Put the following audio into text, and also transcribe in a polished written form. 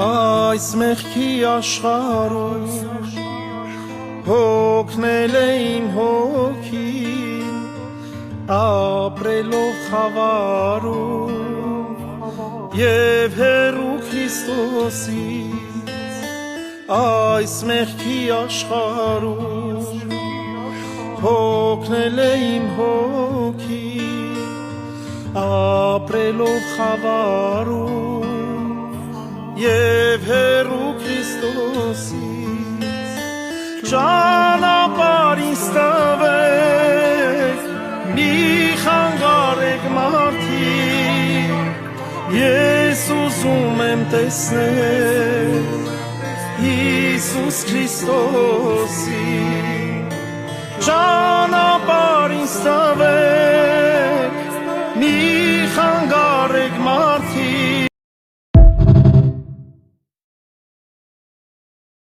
Այս մեղքի աշխարհում հոգնել է իմ հոգին, ապրելով խավարում և հեռու Քրիստոսից։ Այս մեղքի աշխարհում հոգնել է իմ հոգին, ապրելով խավարում և հեռու Քրիստոսից։ Ճանապարհ ինձ տվեք, մի խանգարեք մարդիկ, ես ուզում եմ տեսնել Հիսուս Քրիստոսին։ Ճանապարհ ինձ տվեք,